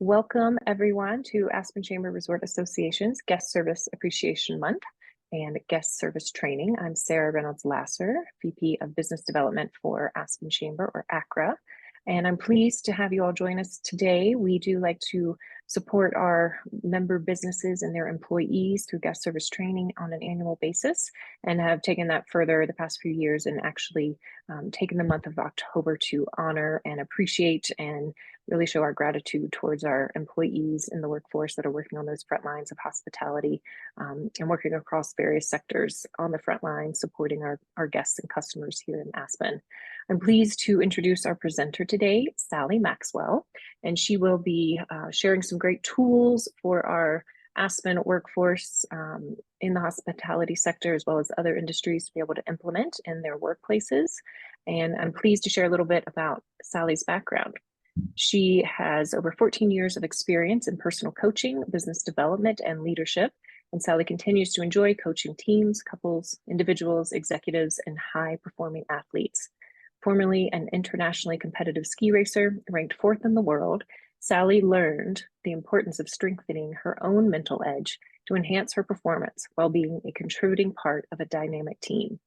Welcome everyone to Aspen Chamber Resort Association's Guest Service Appreciation Month and Guest Service Training. I'm Sarah Reynolds Lasser, VP of Business Development for Aspen Chamber, or ACRA, and I'm pleased to have you all join us today. We do like to support our member businesses and their employees through guest service training on an annual basis, and have taken that further the past few years and actually taken the month of October to honor and appreciate and really show our gratitude towards our employees in the workforce that are working on those front lines of hospitality, and working across various sectors on the front line, supporting our guests and customers here in Aspen. I'm pleased to introduce our presenter today, Sally Maxwell, and she will be sharing some great tools for our Aspen workforce in the hospitality sector, as well as other industries, to be able to implement in their workplaces. And I'm pleased to share a little bit about Sally's background. She has over 14 years of experience in personal coaching, business development, and leadership. And Sally continues to enjoy coaching teams, couples, individuals, executives, and high-performing athletes. Formerly an internationally competitive ski racer, ranked 4th in the world, Sally learned the importance of strengthening her own mental edge to enhance her performance while being a contributing part of a dynamic team.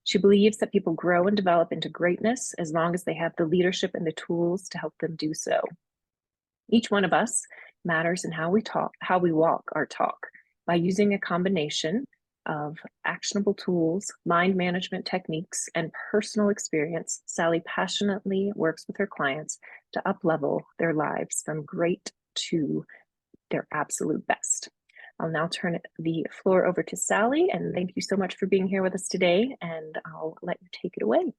She believes that people grow and develop into greatness as long as they have the leadership and the tools to help them do so. Each one of us matters in how we walk our talk. By using a combination of actionable tools, mind management techniques, and personal experience, Sally passionately works with her clients to uplevel their lives from great to their absolute best. I'll now turn the floor over to Sally, and thank you so much for being here with us today, and I'll let you take it away.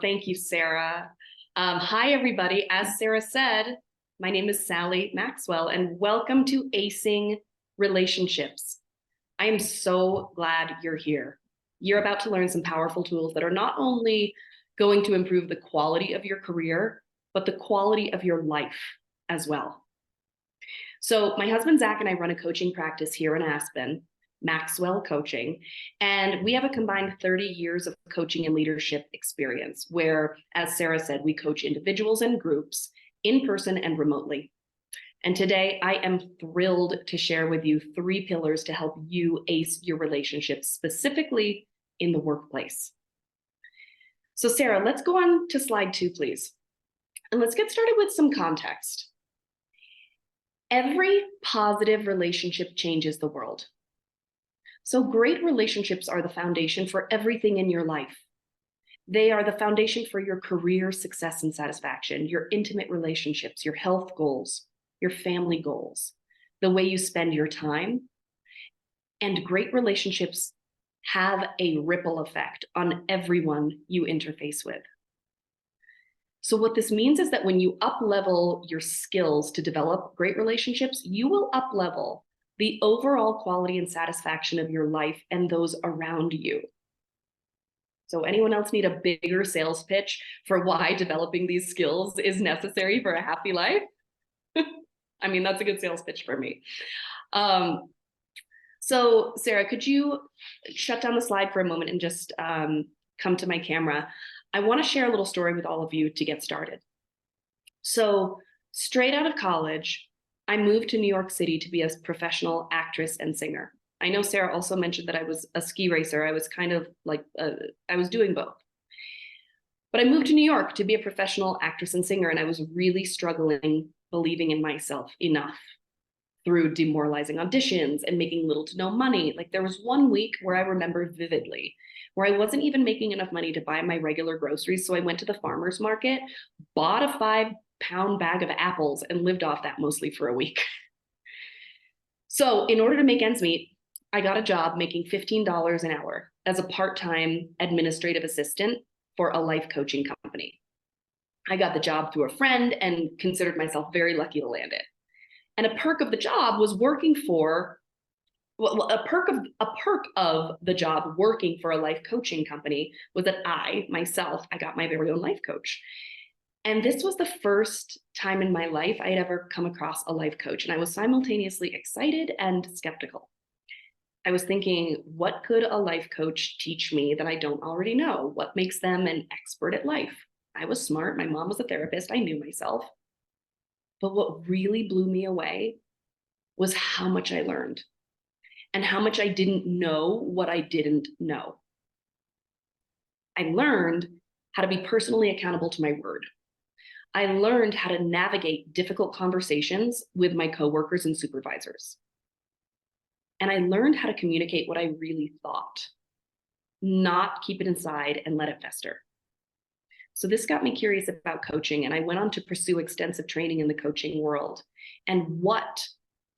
Thank you, Sarah. Hi, everybody. As Sarah said, my name is Sally Maxwell, and welcome to Acing Relationships. I am so glad you're here. You're about to learn some powerful tools that are not only going to improve the quality of your career, but the quality of your life as well. So my husband, Zach, and I run a coaching practice here in Aspen, Maxwell Coaching, and we have a combined 30 years of coaching and leadership experience where, as Sarah said, we coach individuals and groups in person and remotely. And today I am thrilled to share with you 3 pillars to help you ace your relationships, specifically in the workplace. So Sarah, let's go on to slide 2, please. And let's get started with some context. Every positive relationship changes the world. So great relationships are the foundation for everything in your life. They are the foundation for your career success and satisfaction, your intimate relationships, your health goals, your family goals, the way you spend your time. And great relationships have a ripple effect on everyone you interface with. So what this means is that when you up-level your skills to develop great relationships, you will up-level the overall quality and satisfaction of your life and those around you. So anyone else need a bigger sales pitch for why developing these skills is necessary for a happy life? I mean, that's a good sales pitch for me. So Sarah, could you shut down the slide for a moment and just come to my camera? I want to share a little story with all of you to get started. So straight out of college, I moved to New York City to be a professional actress and singer. I know Sarah also mentioned that I was a ski racer. I was kind of like, I was doing both. But I moved to New York to be a professional actress and singer, and I was really struggling believing in myself enough through demoralizing auditions and making little to no money. Like there was one week where I remember vividly where I wasn't even making enough money to buy my regular groceries. So I went to the farmer's market, bought a 5-pound bag of apples, and lived off that mostly for a week. So in order to make ends meet, I got a job making $15 an hour as a part-time administrative assistant for a life coaching company. I got the job through a friend and considered myself very lucky to land it. And a perk of the job was working for, well, a perk of the job working for a life coaching company was that I got my very own life coach. And this was the first time in my life I had ever come across a life coach. And I was simultaneously excited and skeptical. I was thinking, what could a life coach teach me that I don't already know? What makes them an expert at life? I was smart. My mom was a therapist. I knew myself. But what really blew me away was how much I learned and how much I didn't know what I didn't know. I learned how to be personally accountable to my word. I learned how to navigate difficult conversations with my coworkers and supervisors. And I learned how to communicate what I really thought, not keep it inside and let it fester. So this got me curious about coaching, and I went on to pursue extensive training in the coaching world. And what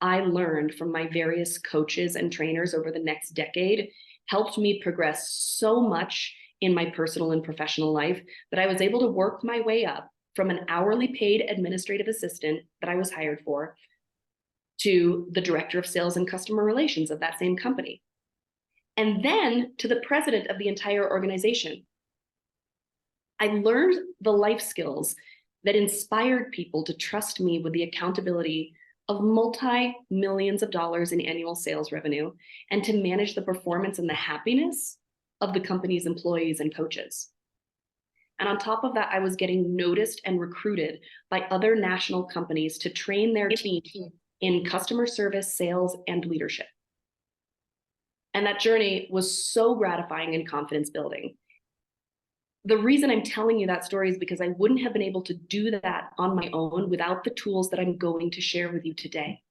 I learned from my various coaches and trainers over the next decade helped me progress so much in my personal and professional life that I was able to work my way up from an hourly paid administrative assistant that I was hired for to the director of sales and customer relations of that same company, and then to the president of the entire organization. I learned the life skills that inspired people to trust me with the accountability of multi-millions of dollars in annual sales revenue and to manage the performance and the happiness of the company's employees and coaches. And on top of that, I was getting noticed and recruited by other national companies to train their team in customer service, sales, and leadership. And that journey was so gratifying and confidence building. The reason I'm telling you that story is because I wouldn't have been able to do that on my own without the tools that I'm going to share with you today.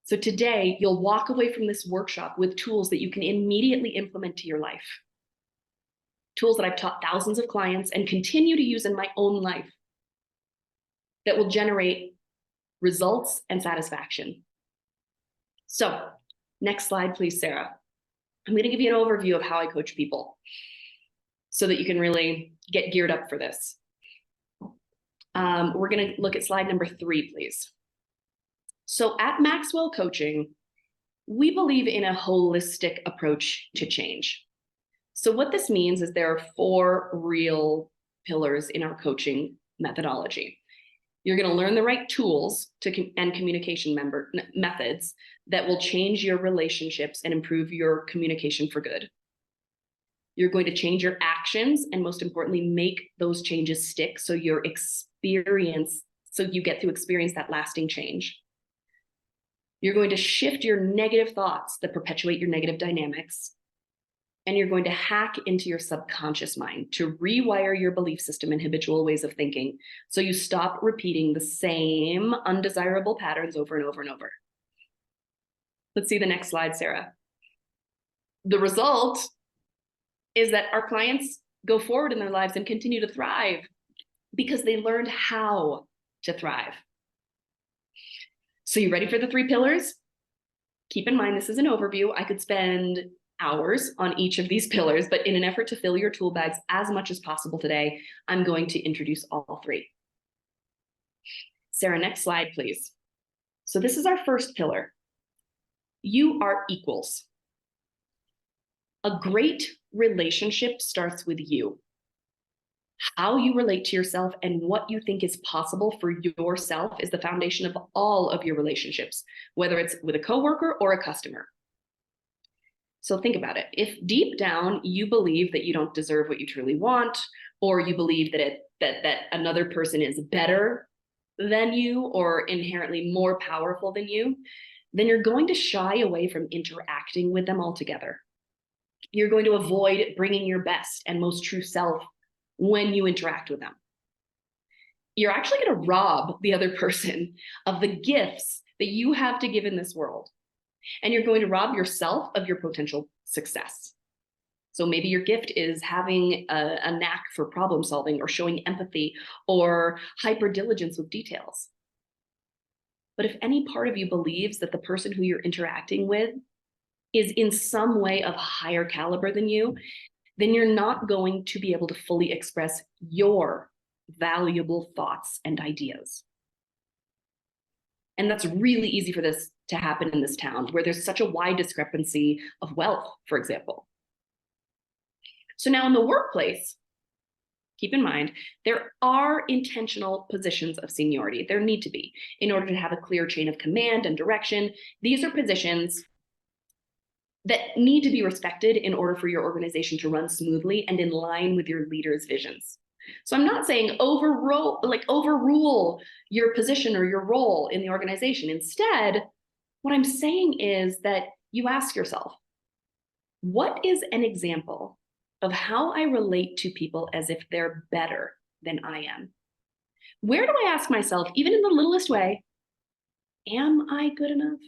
So today, you'll walk away from this workshop with tools that you can immediately implement to your life. Tools that I've taught thousands of clients and continue to use in my own life that will generate results and satisfaction. So next slide, please, Sarah. I'm going to give you an overview of how I coach people so that you can really get geared up for this. We're going to look at slide number 3, please. So at Maxwell Coaching, we believe in a holistic approach to change. So what this means is there are 4 real pillars in our coaching methodology. You're going to learn the right tools and communication methods that will change your relationships and improve your communication for good. You're going to change your actions and, most importantly, make those changes stick so you get to experience that lasting change. You're going to shift your negative thoughts that perpetuate your negative dynamics. And you're going to hack into your subconscious mind to rewire your belief system and habitual ways of thinking so you stop repeating the same undesirable patterns over and over and over. Let's see the next slide, Sarah. The result is that our clients go forward in their lives and continue to thrive because they learned how to thrive. So you ready for the 3 pillars? Keep in mind, this is an overview. I could spend hours on each of these pillars, but in an effort to fill your tool bags as much as possible today, I'm going to introduce all 3. Sarah, next slide, please. So this is our first pillar. You are equals. A great relationship starts with you. How you relate to yourself and what you think is possible for yourself is the foundation of all of your relationships, whether it's with a coworker or a customer. So think about it. If deep down you believe that you don't deserve what you truly want, or you believe that another person is better than you or inherently more powerful than you, then you're going to shy away from interacting with them altogether. You're going to avoid bringing your best and most true self when you interact with them. You're actually going to rob the other person of the gifts that you have to give in this world. And you're going to rob yourself of your potential success. So maybe your gift is having a knack for problem solving or showing empathy or hyper diligence with details. But if any part of you believes that the person who you're interacting with is in some way of higher caliber than you, then you're not going to be able to fully express your valuable thoughts and ideas. And that's really easy for this to happen in this town where there's such a wide discrepancy of wealth, for example. So now in the workplace, keep in mind, there are intentional positions of seniority. There need to be in order to have a clear chain of command and direction. These are positions that need to be respected in order for your organization to run smoothly and in line with your leader's visions. So I'm not saying overrule your position or your role in the organization. Instead, what I'm saying is that you ask yourself, what is an example of how I relate to people as if they're better than I am? Where do I ask myself, even in the littlest way, am I good enough?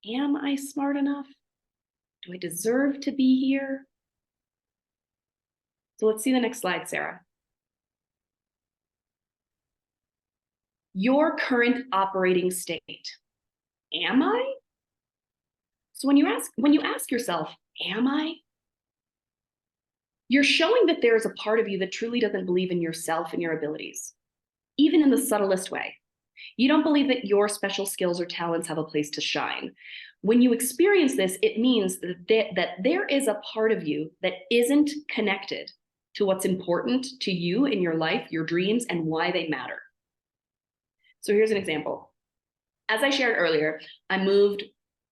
Am I smart enough? Do I deserve to be here? So let's see the next slide, Sarah. Your current operating state. Am I? So when you ask yourself, am I? You're showing that there is a part of you that truly doesn't believe in yourself and your abilities, even in the subtlest way. You don't believe that your special skills or talents have a place to shine. When you experience this, it means that there is a part of you that isn't connected to what's important to you in your life, your dreams, and why they matter. So here's an example. As I shared earlier, I moved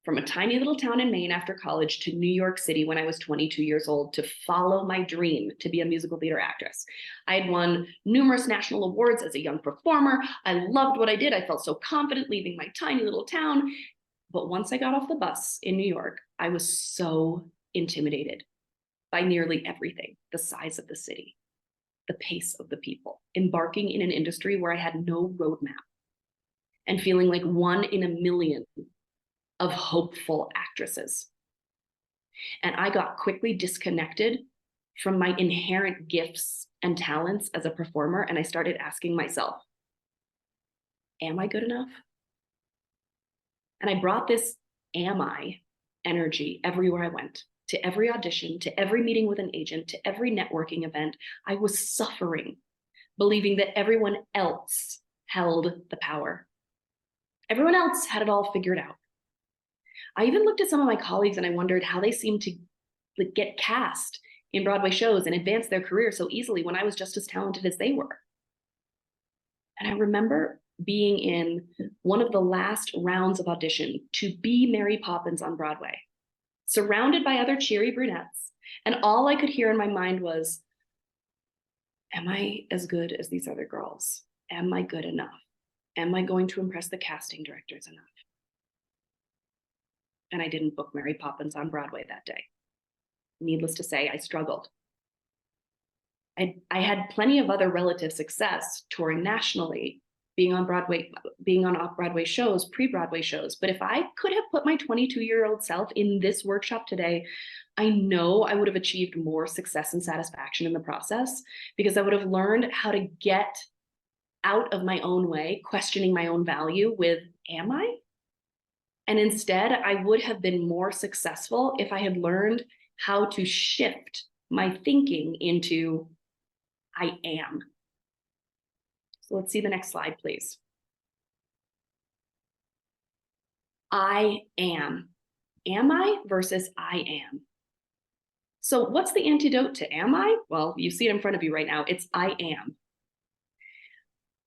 from a tiny little town in Maine after college to New York City when I was 22 years old to follow my dream to be a musical theater actress. I had won numerous national awards as a young performer. I loved what I did. I felt so confident leaving my tiny little town. But once I got off the bus in New York, I was so intimidated by nearly everything: the size of the city, the pace of the people, embarking in an industry where I had no roadmap, and feeling like one in a million of hopeful actresses. And I got quickly disconnected from my inherent gifts and talents as a performer. And I started asking myself, am I good enough? And I brought this am I energy everywhere I went, to every audition, to every meeting with an agent, to every networking event. I was suffering, believing that everyone else held the power. Everyone else had it all figured out. I even looked at some of my colleagues and I wondered how they seemed to get cast in Broadway shows and advance their career so easily when I was just as talented as they were. And I remember being in one of the last rounds of audition to be Mary Poppins on Broadway, surrounded by other cheery brunettes. And all I could hear in my mind was, am I as good as these other girls? Am I good enough? Am I going to impress the casting directors enough? And I didn't book Mary Poppins on Broadway that day. Needless to say, I struggled. I had plenty of other relative success touring nationally, being on off-Broadway shows, pre-Broadway shows. But if I could have put my 22-year-old self in this workshop today, I know I would have achieved more success and satisfaction in the process, because I would have learned how to get out of my own way, questioning my own value with, am I? And instead, I would have been more successful if I had learned how to shift my thinking into, I am. So let's see the next slide, please. I am. Am I versus I am. So what's the antidote to am I? Well, you see it in front of you right now. It's I am.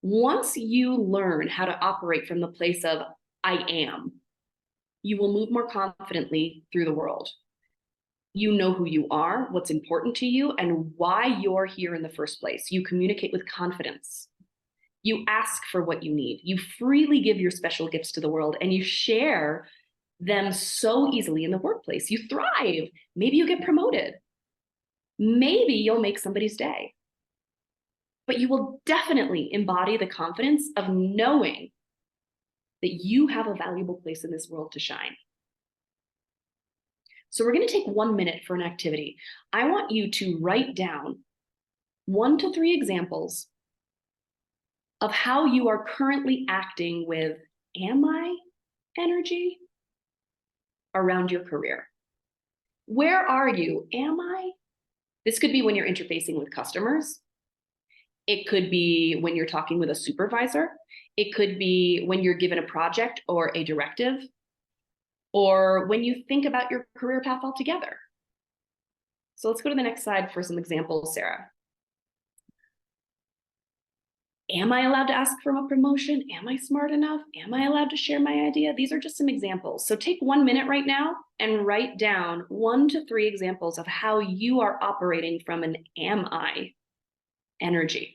Once you learn how to operate from the place of I am, you will move more confidently through the world. You know who you are, what's important to you, and why you're here in the first place. You communicate with confidence. You ask for what you need. You freely give your special gifts to the world, and you share them so easily in the workplace. You thrive. Maybe you get promoted. Maybe you'll make somebody's day. But you will definitely embody the confidence of knowing that you have a valuable place in this world to shine. So we're going to take 1 minute for an activity. I want you to write down 1 to 3 examples of how you are currently acting with am I energy around your career. Where are you? Am I? This could be when you're interfacing with customers. It could be when you're talking with a supervisor. It could be when you're given a project or a directive, or when you think about your career path altogether. So let's go to the next slide for some examples, Sarah. Am I allowed to ask for a promotion? Am I smart enough? Am I allowed to share my idea? These are just some examples. So take 1 minute right now and write down 1 to 3 examples of how you are operating from an am I energy.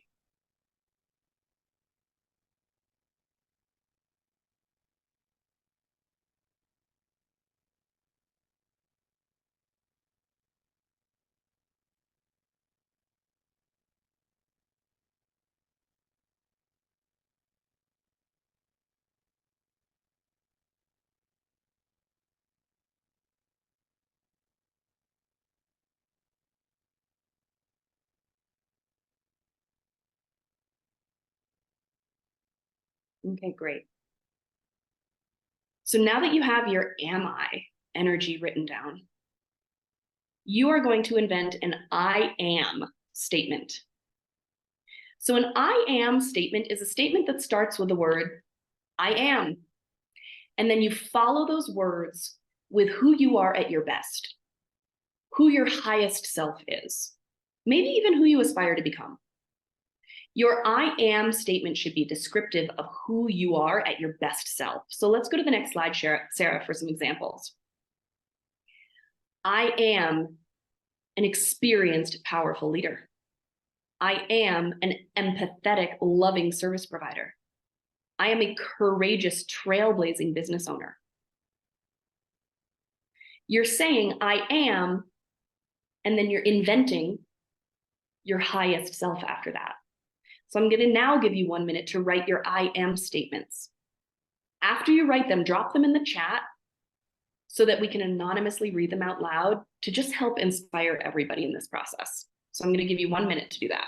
Okay, great. So now that you have your am I energy written down, you are going to invent an I am statement. So an I am statement is a statement that starts with the word I am. And then you follow those words with who you are at your best, who your highest self is, maybe even who you aspire to become. Your I am statement should be descriptive of who you are at your best self. So let's go to the next slide, Sarah, for some examples. I am an experienced, powerful leader. I am an empathetic, loving service provider. I am a courageous, trailblazing business owner. You're saying I am, and then you're inventing your highest self after that. So I'm going to now give you 1 minute to write your I am statements. After you write them, drop them in the chat so that we can anonymously read them out loud to just help inspire everybody in this process. So I'm going to give you 1 minute to do that.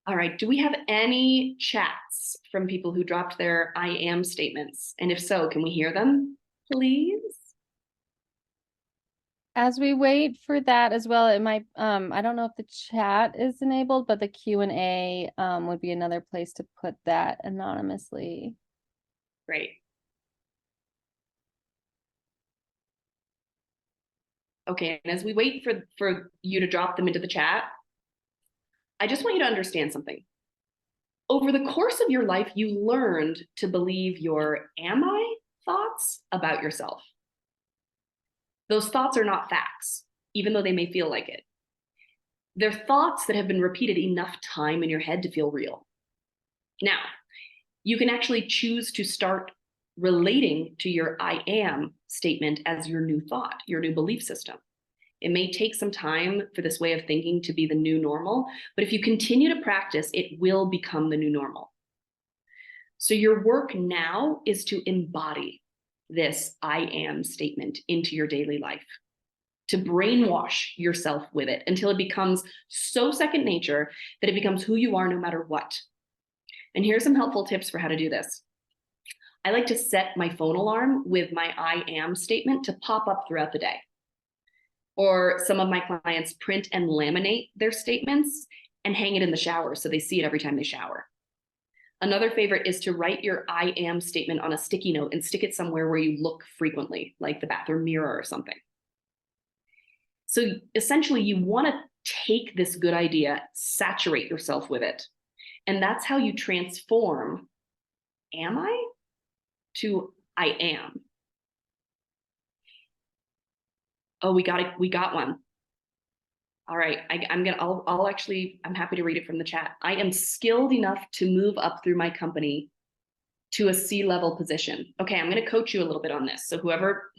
All right, do we have any chats from people who dropped their I am statements? And if so, can we hear them, please? As we wait for that as well, it might, I don't know if the chat is enabled, but the Q&A would be another place to put that anonymously. Great. Okay, and as we wait for you to drop them into the chat, I just want you to understand something. Over the course of your life, you learned to believe your am I thoughts about yourself. Those thoughts are not facts, even though they may feel like it. They're thoughts that have been repeated enough time in your head to feel real. Now, you can actually choose to start relating to your I am statement as your new thought, your new belief system. It may take some time for this way of thinking to be the new normal, but if you continue to practice, it will become the new normal. So your work now is to embody this I am statement into your daily life, to brainwash yourself with it until it becomes so second nature that it becomes who you are no matter what. And here's some helpful tips for how to do this. I like to set my phone alarm with my I am statement to pop up throughout the day. Or some of my clients print and laminate their statements and hang it in the shower so they see it every time they shower. Another favorite is to write your I am statement on a sticky note and stick it somewhere where you look frequently, like the bathroom mirror or something. So essentially, you want to take this good idea, saturate yourself with it. And that's how you transform am I to I am. Oh, we got it. We got one. All right, I'm happy to read it from the chat. I am skilled enough to move up through my company to a C-level position. Okay, I'm gonna coach you a little bit on this. So whoever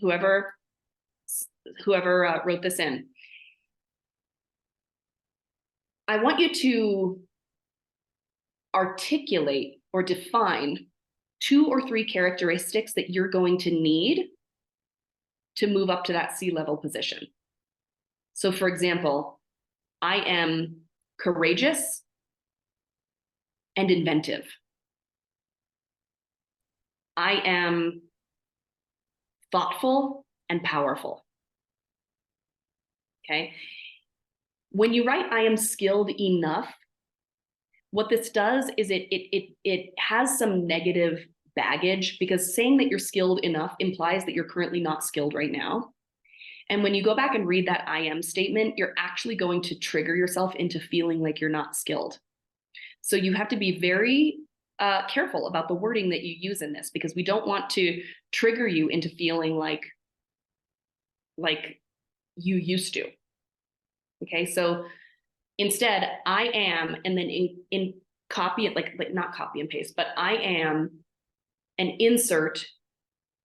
wrote this in, I want you to articulate or define 2 or 3 characteristics that you're going to need to move up to that C-level position. So for example, I am courageous and inventive. I am thoughtful and powerful. Okay. When you write, I am skilled enough, what this does is it has some negative baggage, because saying that you're skilled enough implies that you're currently not skilled right now. And when you go back and read that I am statement, you're actually going to trigger yourself into feeling like you're not skilled. So you have to be very careful about the wording that you use in this, because we don't want to trigger you into feeling like you used to. Okay, so instead, I am, and then in copy it, like not copy and paste, but I am, and insert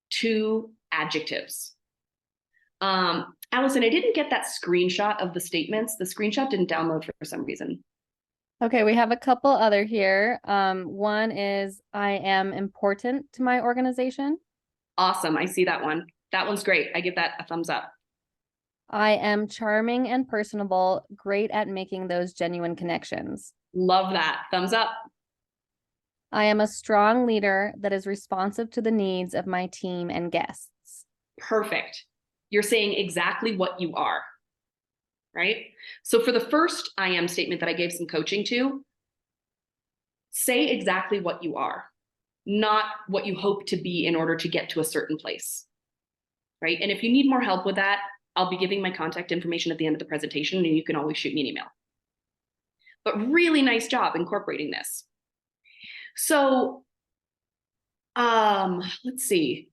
2 adjectives. Allison, I didn't get that screenshot of the statements. The screenshot didn't download for some reason. Okay, we have a couple other here. One is I am important to my organization. Awesome, I see that one. That one's great. I give that a thumbs up. I am charming and personable, great at making those genuine connections. Love that. Thumbs up. I am a strong leader that is responsive to the needs of my team and guests. Perfect. You're saying exactly what you are, right? So for the first I am statement that I gave some coaching to, say exactly what you are, not what you hope to be in order to get to a certain place, right? And if you need more help with that, I'll be giving my contact information at the end of the presentation, and you can always shoot me an email. But really nice job incorporating this. So let's see.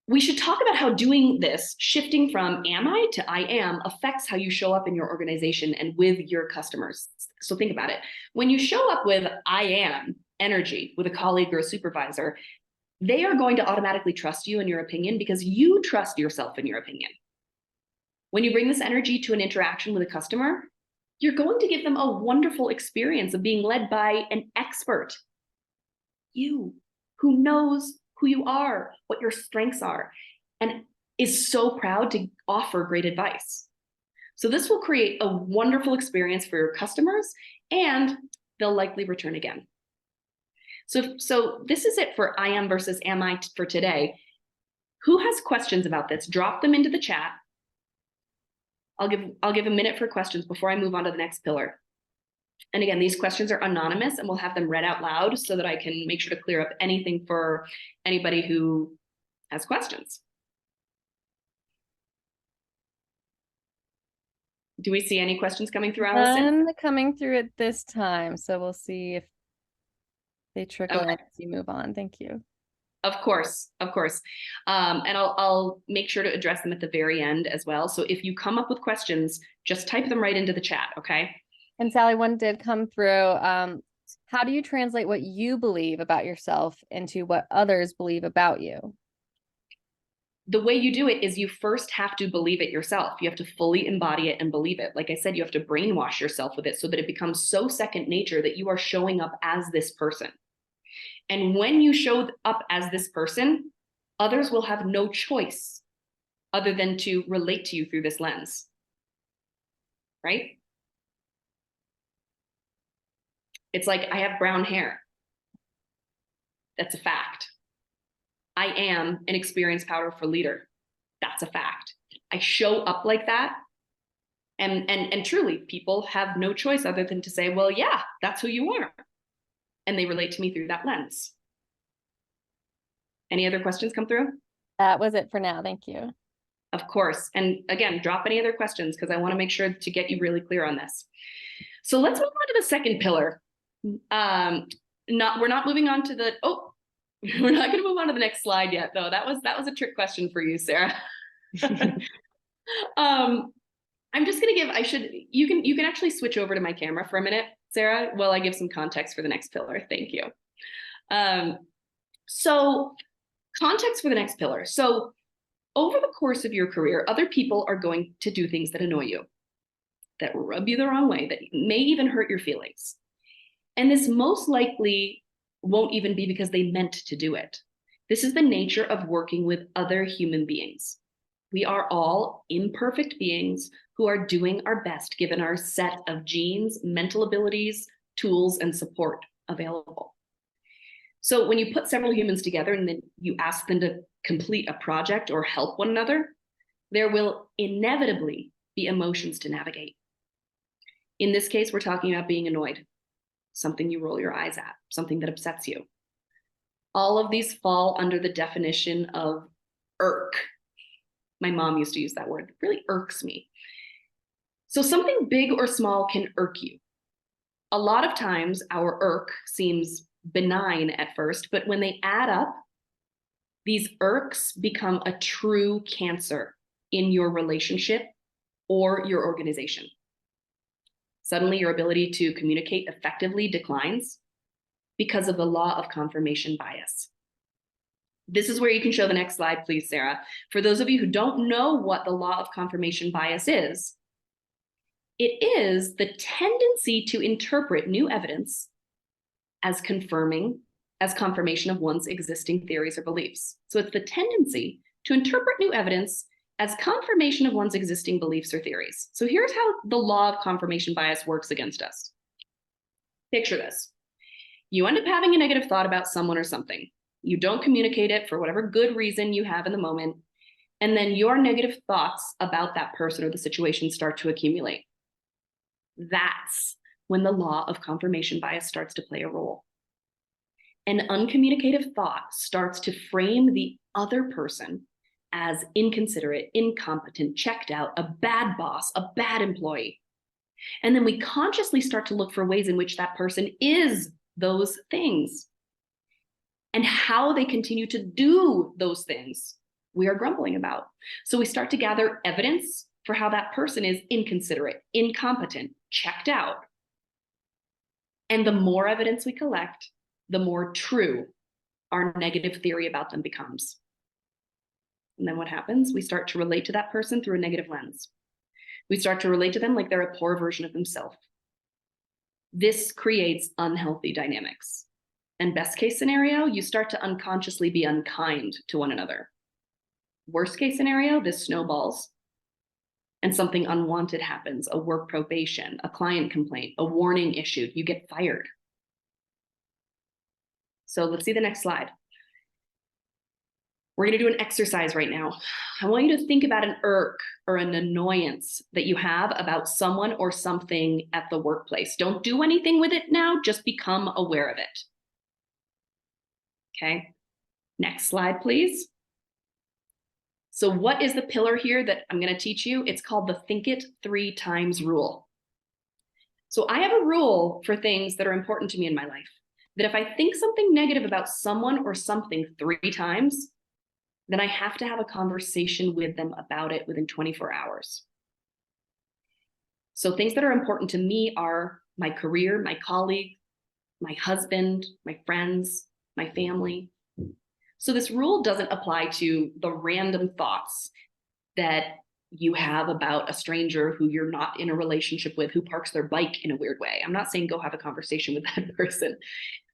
We should talk about how doing this, shifting from am I to I am, affects how you show up in your organization and with your customers. So think about it. When you show up with I am energy with a colleague or a supervisor, they are going to automatically trust you and your opinion because you trust yourself and your opinion. When you bring this energy to an interaction with a customer, you're going to give them a wonderful experience of being led by an expert. You, who knows who you are, what your strengths are, and is so proud to offer great advice. So this will create a wonderful experience for your customers, and they'll likely return again. So this is it for I am versus am I for today. Who has questions about this? Drop them into the chat. I'll give a minute for questions before I move on to the next pillar. And again, these questions are anonymous, and we'll have them read out loud so that I can make sure to clear up anything for anybody who has questions. Do we see any questions coming through, Allison? None coming through at this time, so we'll see if they trickle in as you move on. Thank you. Of course, of course. And I'll make sure to address them at the very end as well. So if you come up with questions, just type them right into the chat, okay? And Sally, one did come through. How do you translate what you believe about yourself into what others believe about you? The way you do it is you first have to believe it yourself. You have to fully embody it and believe it. Like I said, you have to brainwash yourself with it so that it becomes so second nature that you are showing up as this person. And when you show up as this person, others will have no choice other than to relate to you through this lens, right? It's like, I have brown hair. That's a fact. I am an experienced, powerful leader. That's a fact. I show up like that. And truly, people have no choice other than to say, well, yeah, that's who you are. And they relate to me through that lens. Any other questions come through? That was it for now. Thank you. Of course. And again, drop any other questions because I want to make sure to get you really clear on this. So let's move on to the second pillar. We're not moving on to the, we're not going to move on to the next slide yet, though. That was a trick question for you, Sarah. I'm just going to give, you can actually switch over to my camera for a minute, Sarah, while I give some context for the next pillar. Thank you. So context for the next pillar. So over the course of your career, other people are going to do things that annoy you, that rub you the wrong way, that may even hurt your feelings. And this most likely won't even be because they meant to do it. This is the nature of working with other human beings. We are all imperfect beings who are doing our best given our set of genes, mental abilities, tools, and support available. So when you put several humans together and then you ask them to complete a project or help one another, there will inevitably be emotions to navigate. In this case, we're talking about being annoyed, something you roll your eyes at, something that upsets you. All of these fall under the definition of irk. My mom used to use that word. It really irks me. So something big or small can irk you. A lot of times our irk seems benign at first, but when they add up, these irks become a true cancer in your relationship or your organization. Suddenly your ability to communicate effectively declines because of the law of confirmation bias. This is where you can show the next slide, please, Sarah. For those of you who don't know what the law of confirmation bias is, it is the tendency to interpret new evidence as confirmation of one's existing theories or beliefs. So it's the tendency to interpret new evidence as confirmation of one's existing beliefs or theories. So here's how the law of confirmation bias works against us. Picture this. You end up having a negative thought about someone or something. You don't communicate it for whatever good reason you have in the moment. And then your negative thoughts about that person or the situation start to accumulate. That's when the law of confirmation bias starts to play a role. An uncommunicative thought starts to frame the other person as inconsiderate, incompetent, checked out, a bad boss, a bad employee. And then we consciously start to look for ways in which that person is those things and how they continue to do those things we are grumbling about. So we start to gather evidence for how that person is inconsiderate, incompetent, checked out. And the more evidence we collect, the more true our negative theory about them becomes. And then what happens? We start to relate to that person through a negative lens. We start to relate to them like they're a poor version of themselves. This creates unhealthy dynamics. And best case scenario, you start to unconsciously be unkind to one another. Worst case scenario, this snowballs and something unwanted happens, a work probation, a client complaint, a warning issued, you get fired. So let's see the next slide. We're going to do an exercise right now. I want you to think about an irk or an annoyance that you have about someone or something at the workplace. Don't do anything with it now, just become aware of it. Okay, next slide, please. So what is the pillar here that I'm going to teach you? It's called the think it 3 times rule. So I have a rule for things that are important to me in my life, that if I think something negative about someone or something 3 times, then I have to have a conversation with them about it within 24 hours. So things that are important to me are my career, my colleague, my husband, my friends, my family. So this rule doesn't apply to the random thoughts that you have about a stranger who you're not in a relationship with, who parks their bike in a weird way. I'm not saying go have a conversation with that person.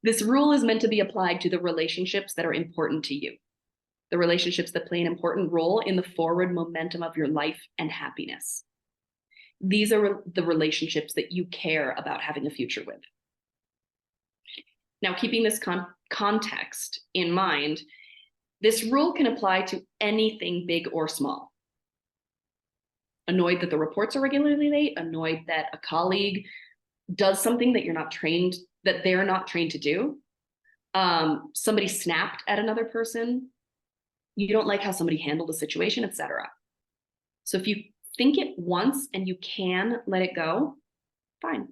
This rule is meant to be applied to the relationships that are important to you, the relationships that play an important role in the forward momentum of your life and happiness. These are the relationships that you care about having a future with. Now, keeping this context in mind, this rule can apply to anything big or small. Annoyed that the reports are regularly late, annoyed that a colleague does something that they're not trained to do. Somebody snapped at another person. You don't like how somebody handled a situation, etc. So if you think it once and you can let it go, fine.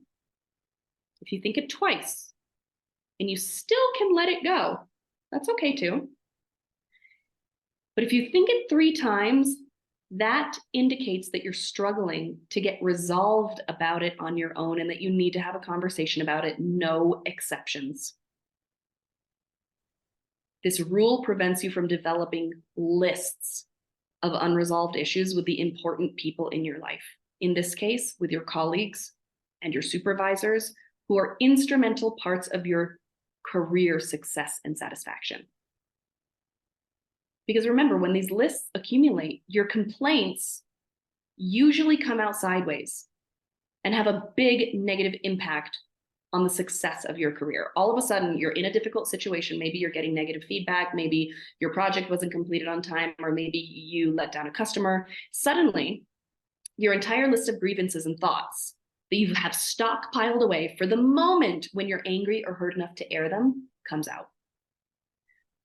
If you think it twice and you still can let it go, that's okay too. But if you think it 3 times, that indicates that you're struggling to get resolved about it on your own and that you need to have a conversation about it, no exceptions. This rule prevents you from developing lists of unresolved issues with the important people in your life. In this case, with your colleagues and your supervisors who are instrumental parts of your career success and satisfaction. Because remember, when these lists accumulate, your complaints usually come out sideways and have a big negative impact on the success of your career. All of a sudden, you're in a difficult situation. Maybe you're getting negative feedback. Maybe your project wasn't completed on time, or maybe you let down a customer. Suddenly, your entire list of grievances and thoughts that you have stockpiled away for the moment when you're angry or hurt enough to air them comes out.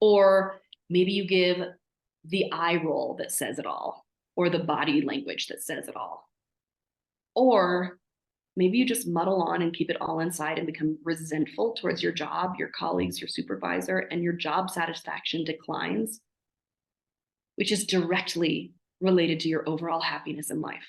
Or maybe you give the eye roll that says it all, or the body language that says it all. Or maybe you just muddle on and keep it all inside and become resentful towards your job, your colleagues, your supervisor, and your job satisfaction declines, which is directly related to your overall happiness in life.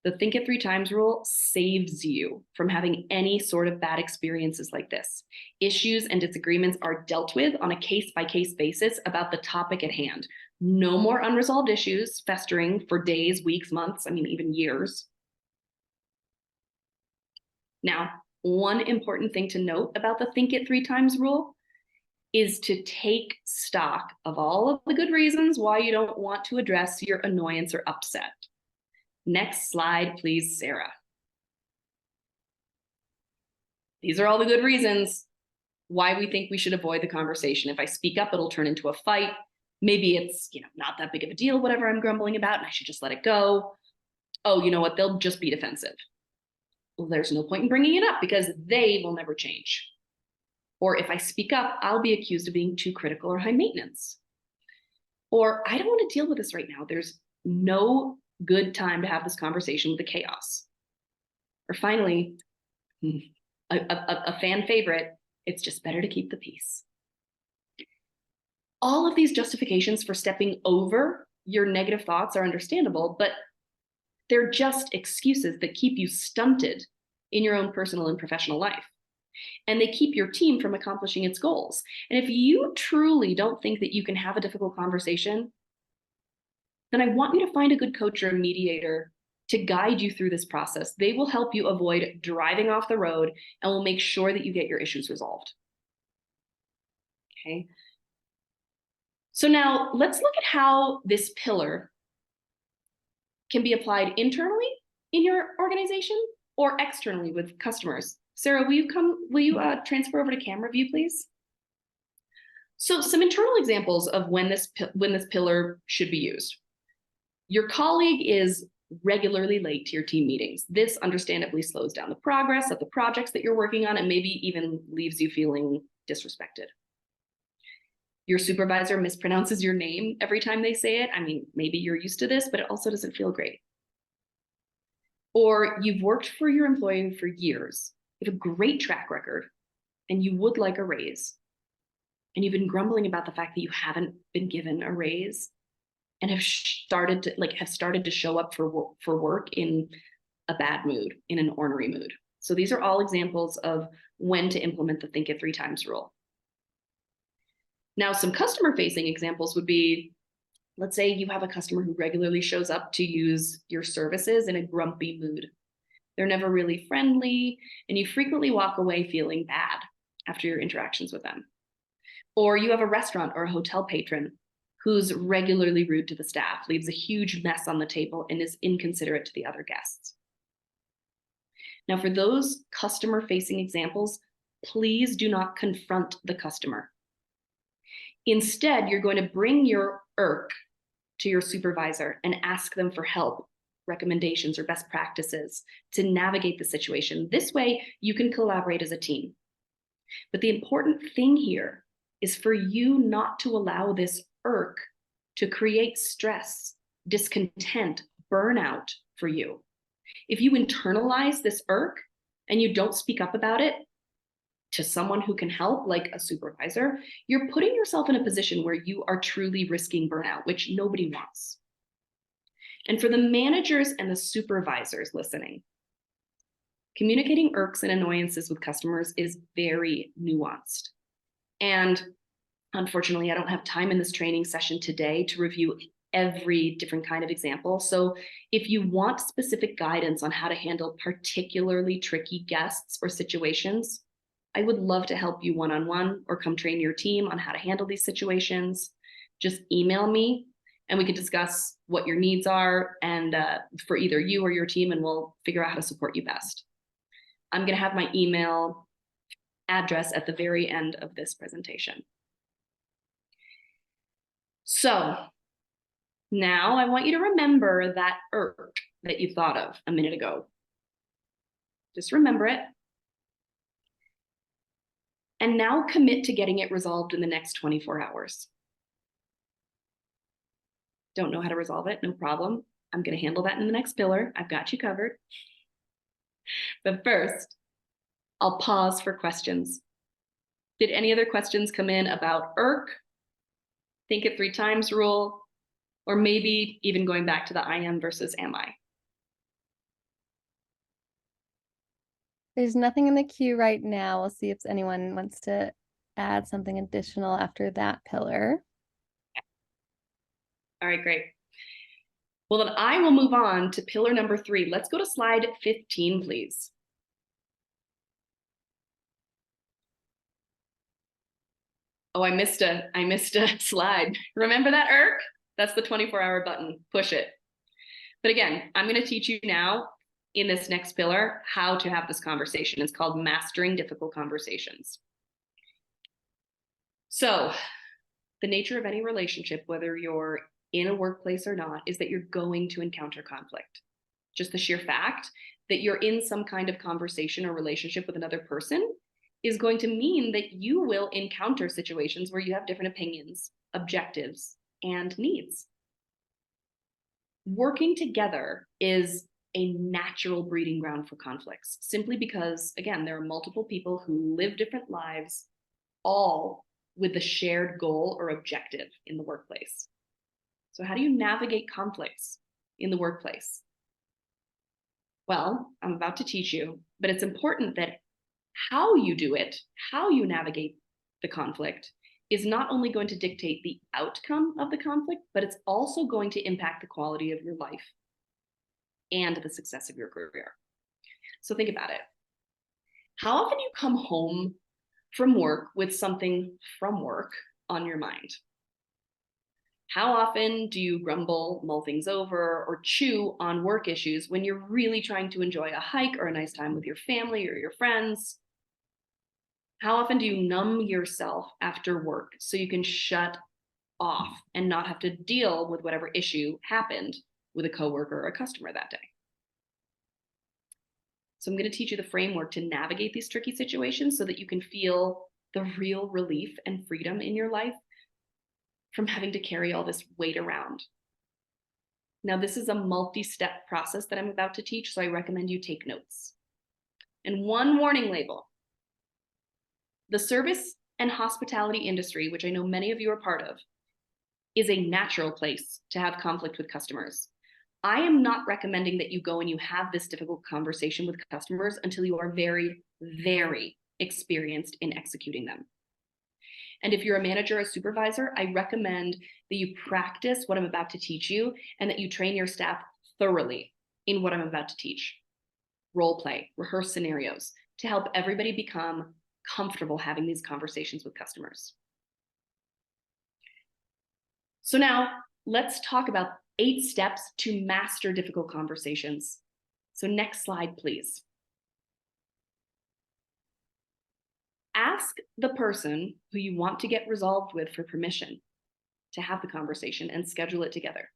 The think it 3 times rule saves you from having any sort of bad experiences like this. Issues and disagreements are dealt with on a case-by-case basis about the topic at hand. No more unresolved issues festering for days, weeks, months, I mean, even years. Now, one important thing to note about the think it 3 times rule is to take stock of all of the good reasons why you don't want to address your annoyance or upset. Next slide, please, Sarah. These are all the good reasons why we think we should avoid the conversation. If I speak up, it'll turn into a fight. Maybe it's, not that big of a deal, whatever I'm grumbling about, and I should just let it go. Oh, you know what? They'll just be defensive. Well, there's no point in bringing it up because they will never change. Or if I speak up, I'll be accused of being too critical or high maintenance. Or I don't want to deal with this right now. There's no good time to have this conversation with the chaos. Or finally, a fan favorite, it's just better to keep the peace. All of these justifications for stepping over your negative thoughts are understandable, but they're just excuses that keep you stunted in your own personal and professional life. And they keep your team from accomplishing its goals. And if you truly don't think that you can have a difficult conversation, then I want you to find a good coach or a mediator to guide you through this process. They will help you avoid driving off the road and will make sure that you get your issues resolved. Okay. So now let's look at how this pillar can be applied internally in your organization or externally with customers. Sarah, will you transfer over to camera view, please? So some internal examples of when this pillar should be used. Your colleague is regularly late to your team meetings. This understandably slows down the progress of the projects that you're working on and maybe even leaves you feeling disrespected. Your supervisor mispronounces your name every time they say it. I mean, maybe you're used to this, but it also doesn't feel great. Or you've worked for your employee for years, you have a great track record, and you would like a raise. And you've been grumbling about the fact that you haven't been given a raise and have started to show up for work in a bad mood, in an ornery mood. So these are all examples of when to implement the think it 3 times rule. Now, some customer-facing examples would be, let's say you have a customer who regularly shows up to use your services in a grumpy mood. They're never really friendly, and you frequently walk away feeling bad after your interactions with them. Or you have a restaurant or a hotel patron who's regularly rude to the staff, leaves a huge mess on the table, and is inconsiderate to the other guests. Now, for those customer-facing examples, please do not confront the customer. Instead, you're going to bring your irk to your supervisor and ask them for help, recommendations, or best practices to navigate the situation. This way, you can collaborate as a team. But the important thing here is for you not to allow this irk to create stress, discontent, burnout for you. If you internalize this irk and you don't speak up about it to someone who can help, like a supervisor, you're putting yourself in a position where you are truly risking burnout, which nobody wants. And for the managers and the supervisors listening, communicating irks and annoyances with customers is very nuanced. And unfortunately, I don't have time in this training session today to review every different kind of example. So if you want specific guidance on how to handle particularly tricky guests or situations, I would love to help you one-on-one or come train your team on how to handle these situations. Just email me and we can discuss what your needs are and for either you or your team, and we'll figure out how to support you best. I'm going to have my email address at the very end of this presentation. So now I want you to remember that irk that you thought of a minute ago. Just remember it. And now commit to getting it resolved in the next 24 hours. Don't know how to resolve it? No problem. I'm going to handle that in the next pillar. I've got you covered. But first, I'll pause for questions. Did any other questions come in about IRC, think it 3 times rule, or maybe even going back to the I am versus am I? There's nothing in the queue right now. We'll see if anyone wants to add something additional after that pillar. All right, great. Well, then I will move on to pillar number 3. Let's go to slide 15, please. Oh, I missed a slide. Remember that, IRC? That's the 24-hour button. Push it. But again, I'm going to teach you now in this next pillar how to have this conversation. It's called Mastering Difficult Conversations. So the nature of any relationship, whether you're in a workplace or not, is that you're going to encounter conflict. Just the sheer fact that you're in some kind of conversation or relationship with another person is going to mean that you will encounter situations where you have different opinions, objectives, and needs. Working together is a natural breeding ground for conflicts, simply because, again, there are multiple people who live different lives, all with the shared goal or objective in the workplace. So how do you navigate conflicts in the workplace? Well, I'm about to teach you, but it's important that how you do it, how you navigate the conflict, is not only going to dictate the outcome of the conflict, but it's also going to impact the quality of your life and the success of your career. So think about it. How often do you come home from work with something from work on your mind? How often do you grumble, mull things over, or chew on work issues when you're really trying to enjoy a hike or a nice time with your family or your friends? How often do you numb yourself after work so you can shut off and not have to deal with whatever issue happened with a coworker or a customer that day? So I'm going to teach you the framework to navigate these tricky situations so that you can feel the real relief and freedom in your life from having to carry all this weight around. Now, this is a multi-step process that I'm about to teach, so I recommend you take notes. And one warning label: the service and hospitality industry, which I know many of you are part of, is a natural place to have conflict with customers. I am not recommending that you go and you have this difficult conversation with customers until you are very, very experienced in executing them. And if you're a manager or supervisor, I recommend that you practice what I'm about to teach you and that you train your staff thoroughly in what I'm about to teach. Role play, rehearse scenarios to help everybody become comfortable having these conversations with customers. So now let's talk about 8 steps to master difficult conversations. So next slide, please. Ask the person who you want to get resolved with for permission to have the conversation and schedule it together.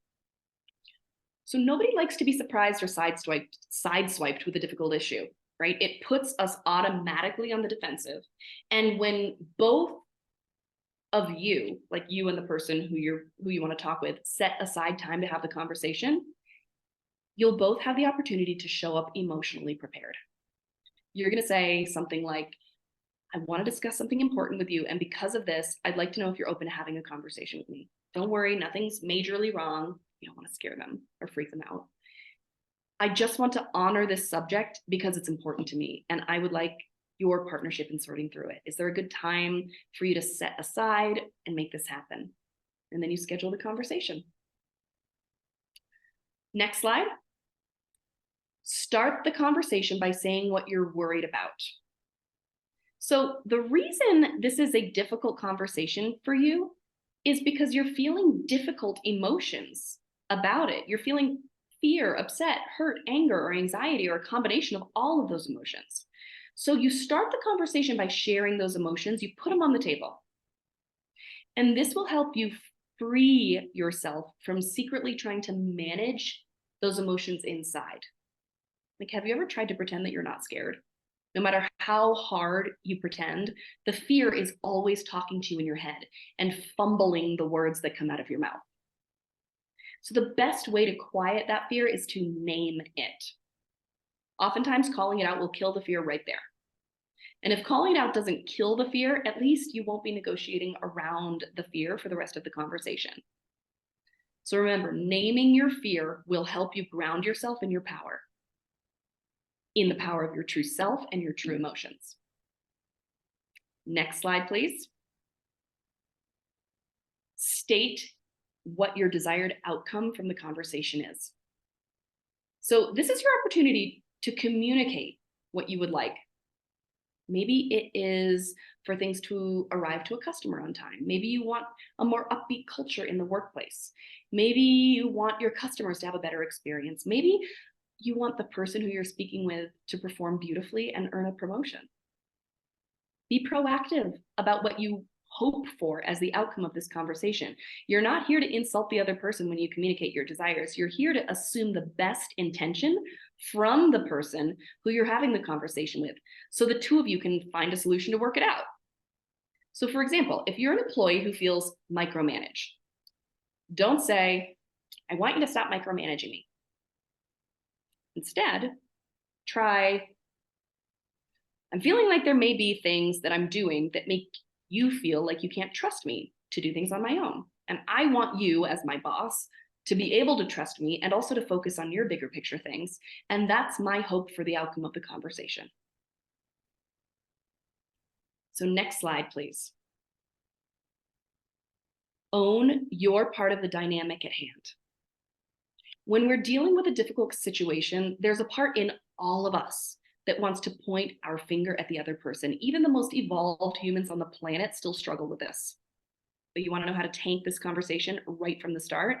So nobody likes to be surprised or sideswiped with a difficult issue, right? It puts us automatically on the defensive. And when both of you, like you and the person who you want to talk with, set aside time to have the conversation, you'll both have the opportunity to show up emotionally prepared. You're going to say something like, I want to discuss something important with you, and because of this, I'd like to know if you're open to having a conversation with me. Don't worry, nothing's majorly wrong. You don't want to scare them or freak them out. I just want to honor this subject because it's important to me, and I would like your partnership in sorting through it. Is there a good time for you to set aside and make this happen? And then you schedule the conversation. Next slide. Start the conversation by saying what you're worried about. So the reason this is a difficult conversation for you is because you're feeling difficult emotions about it. You're feeling fear, upset, hurt, anger, or anxiety, or a combination of all of those emotions. So you start the conversation by sharing those emotions, you put them on the table. And this will help you free yourself from secretly trying to manage those emotions inside. Like, have you ever tried to pretend that you're not scared? No matter how hard you pretend, the fear is always talking to you in your head and fumbling the words that come out of your mouth. So the best way to quiet that fear is to name it. Oftentimes, calling it out will kill the fear right there. And if calling it out doesn't kill the fear, at least you won't be negotiating around the fear for the rest of the conversation. So remember, naming your fear will help you ground yourself in your power, in the power of your true self and your true emotions. Next slide, please. State what your desired outcome from the conversation is. So this is your opportunity to communicate what you would like. Maybe it is for things to arrive to a customer on time. Maybe you want a more upbeat culture in the workplace. Maybe you want your customers to have a better experience. Maybe you want the person who you're speaking with to perform beautifully and earn a promotion. Be proactive about what you hope for as the outcome of this conversation. You're not here to insult the other person when you communicate your desires. You're here to assume the best intention from the person who you're having the conversation with, so the two of you can find a solution to work it out. So for example, if you're an employee who feels micromanaged, don't say, I want you to stop micromanaging me. Instead, try, I'm feeling like there may be things that I'm doing that make you feel like you can't trust me to do things on my own. And I want you, as my boss, to be able to trust me and also to focus on your bigger picture things. And that's my hope for the outcome of the conversation. So next slide, please. Own your part of the dynamic at hand. When we're dealing with a difficult situation, there's a part in all of us that wants to point our finger at the other person. Even the most evolved humans on the planet still struggle with this. But you want to know how to tank this conversation right from the start?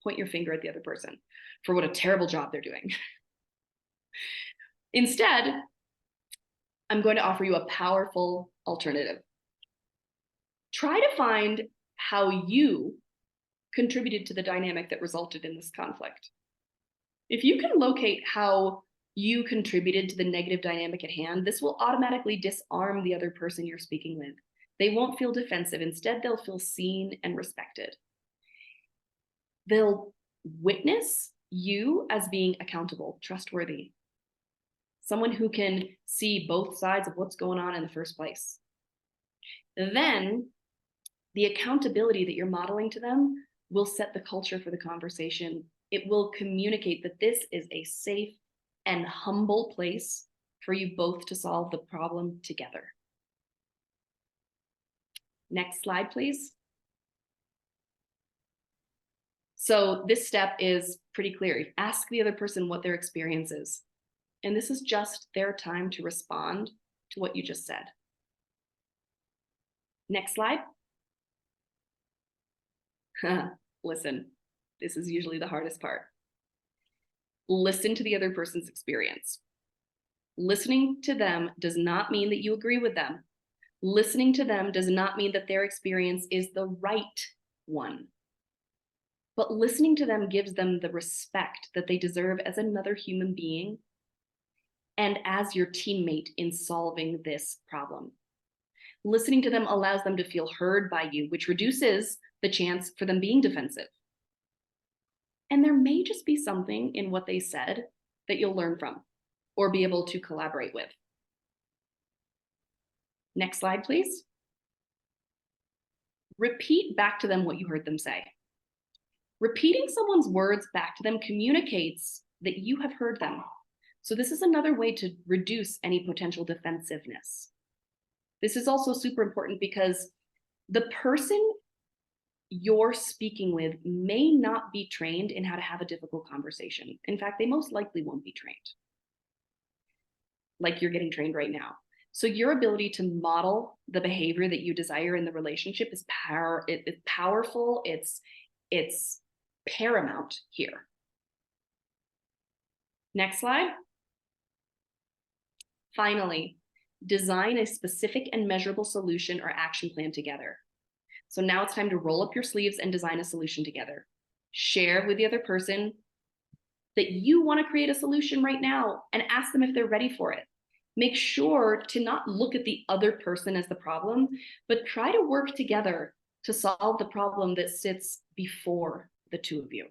Point your finger at the other person for what a terrible job they're doing. Instead, I'm going to offer you a powerful alternative. Try to find how you contributed to the dynamic that resulted in this conflict. If you can locate how you contributed to the negative dynamic at hand, this will automatically disarm the other person you're speaking with. They won't feel defensive. Instead, they'll feel seen and respected. They'll witness you as being accountable, trustworthy, someone who can see both sides of what's going on in the first place. Then the accountability that you're modeling to them will set the culture for the conversation. It will communicate that this is a safe and humble place for you both to solve the problem together. Next slide, please. So this step is pretty clear. Ask the other person what their experience is. And this is just their time to respond to what you just said. Next slide. Listen, this is usually the hardest part. Listen to the other person's experience. Listening to them does not mean that you agree with them. Listening to them does not mean that their experience is the right one. But listening to them gives them the respect that they deserve as another human being and as your teammate in solving this problem. Listening to them allows them to feel heard by you, which reduces the chance for them being defensive. And there may just be something in what they said that you'll learn from or be able to collaborate with. Next slide, please. Repeat back to them what you heard them say. Repeating someone's words back to them communicates that you have heard them. So this is another way to reduce any potential defensiveness. This is also super important because the person you're speaking with may not be trained in how to have a difficult conversation. In fact, they most likely won't be trained, like you're getting trained right now. So your ability to model the behavior that you desire in the relationship is powerful. It's paramount here. Next slide. Finally, design a specific and measurable solution or action plan together. So now it's time to roll up your sleeves and design a solution together. Share with the other person that you want to create a solution right now and ask them if they're ready for it. Make sure to not look at the other person as the problem, but try to work together to solve the problem that sits before the two of you.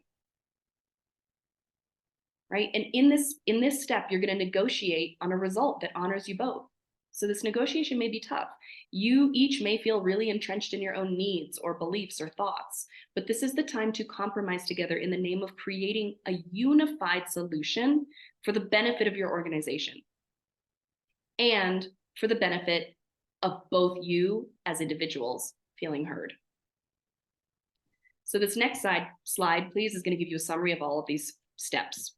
Right? And in this step, you're going to negotiate on a result that honors you both. So this negotiation may be tough. You each may feel really entrenched in your own needs or beliefs or thoughts, but this is the time to compromise together in the name of creating a unified solution for the benefit of your organization and for the benefit of both you as individuals feeling heard. So this next slide, please, is going to give you a summary of all of these steps.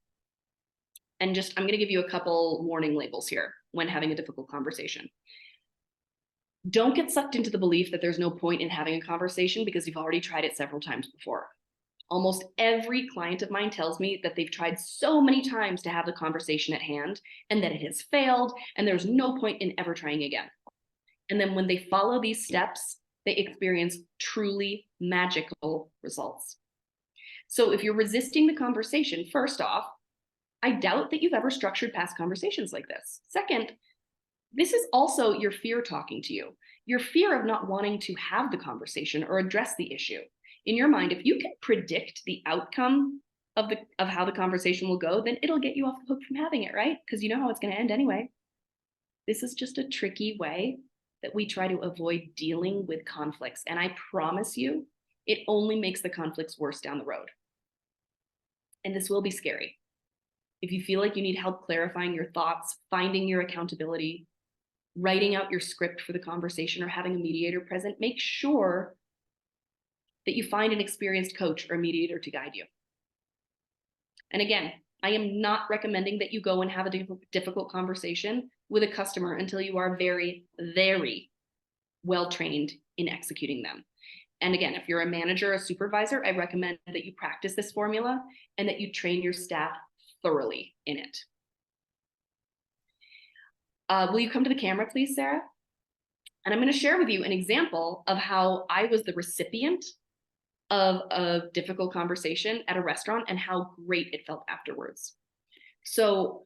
And I'm going to give you a couple warning labels here when having a difficult conversation. Don't get sucked into the belief that there's no point in having a conversation because you've already tried it several times before. Almost every client of mine tells me that they've tried so many times to have the conversation at hand and that it has failed and there's no point in ever trying again. And then when they follow these steps, they experience truly magical results. So if you're resisting the conversation, first off, I doubt that you've ever structured past conversations like this. Second, this is also your fear talking to you, your fear of not wanting to have the conversation or address the issue. In your mind, if you can predict the outcome of how the conversation will go, then it'll get you off the hook from having it, right? Because you know how it's going to end anyway. This is just a tricky way that we try to avoid dealing with conflicts. And I promise you, it only makes the conflicts worse down the road. And this will be scary. If you feel like you need help clarifying your thoughts, finding your accountability, writing out your script for the conversation, or having a mediator present, make sure that you find an experienced coach or mediator to guide you. And again, I am not recommending that you go and have a difficult conversation with a customer until you are very, very well trained in executing them. And again, if you're a manager or a supervisor, I recommend that you practice this formula and that you train your staff thoroughly in it. Will you come to the camera, please, Sarah? And I'm going to share with you an example of how I was the recipient of a difficult conversation at a restaurant and how great it felt afterwards. So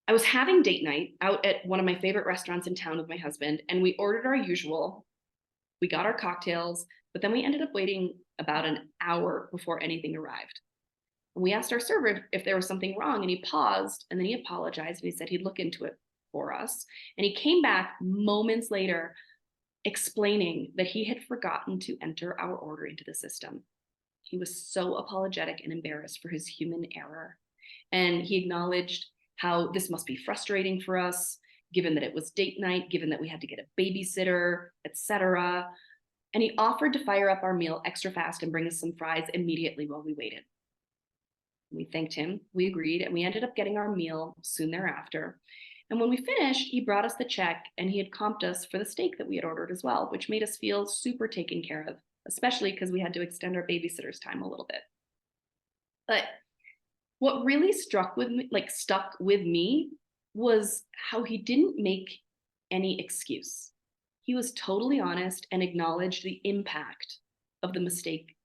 I was having date night out at one of my favorite restaurants in town with my husband, and we ordered our usual. We got our cocktails, but then we ended up waiting about an hour before anything arrived. And we asked our server if there was something wrong, and he paused, and then he apologized, and he said he'd look into it for us. And he came back moments later explaining that he had forgotten to enter our order into the system. He was so apologetic and embarrassed for his human error. And he acknowledged how this must be frustrating for us, given that it was date night, given that we had to get a babysitter, etc. And he offered to fire up our meal extra fast and bring us some fries immediately while we waited. We thanked him, we agreed, and we ended up getting our meal soon thereafter. And when we finished, he brought us the check and he had comped us for the steak that we had ordered as well, which made us feel super taken care of, especially because we had to extend our babysitter's time a little bit. But what really stuck with me was how he didn't make any excuse. He was totally honest and acknowledged the impact of the mistake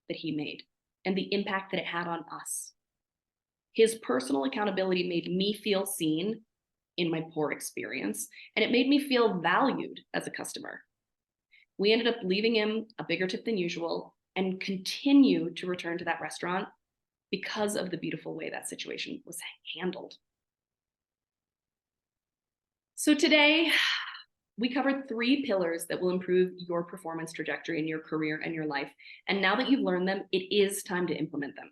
that he made and the impact that it had on us. His personal accountability made me feel seen in my poor experience, and it made me feel valued as a customer. We ended up leaving him a bigger tip than usual and continue to return to that restaurant because of the beautiful way that situation was handled. So today, we covered 3 pillars that will improve your performance trajectory in your career and your life. And now that you've learned them, it is time to implement them.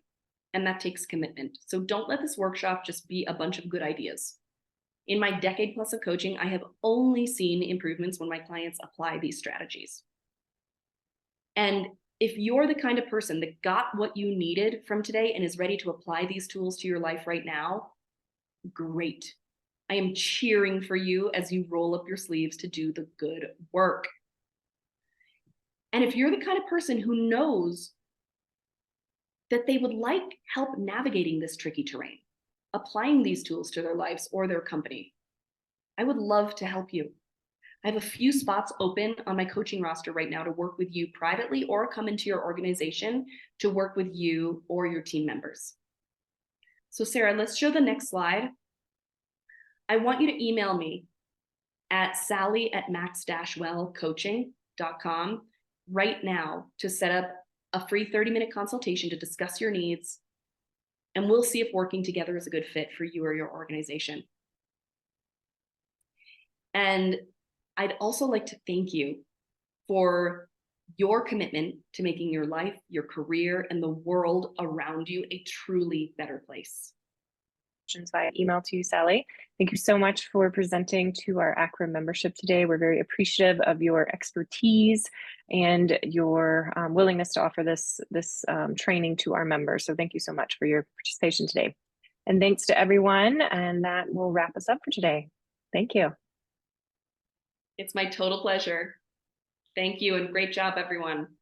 And that takes commitment. So don't let this workshop just be a bunch of good ideas. In my decade plus of coaching, I have only seen improvements when my clients apply these strategies. And if you're the kind of person that got what you needed from today and is ready to apply these tools to your life right now, great. I am cheering for you as you roll up your sleeves to do the good work. And if you're the kind of person who knows that they would like help navigating this tricky terrain, applying these tools to their lives or their company, I would love to help you. I have a few spots open on my coaching roster right now to work with you privately or come into your organization to work with you or your team members. So Sarah, let's show the next slide. I want you to email me at sally@max-wellcoaching.com right now to set up a free 30-minute consultation to discuss your needs, and we'll see if working together is a good fit for you or your organization. And I'd also like to thank you for your commitment to making your life, your career, and the world around you a truly better place. Via email to you, Sally. Thank you so much for presenting to our ACRA membership today. We're very appreciative of your expertise and your willingness to offer this training to our members. So thank you so much for your participation today. And thanks to everyone. And that will wrap us up for today. Thank you. It's my total pleasure. Thank you and great job, everyone.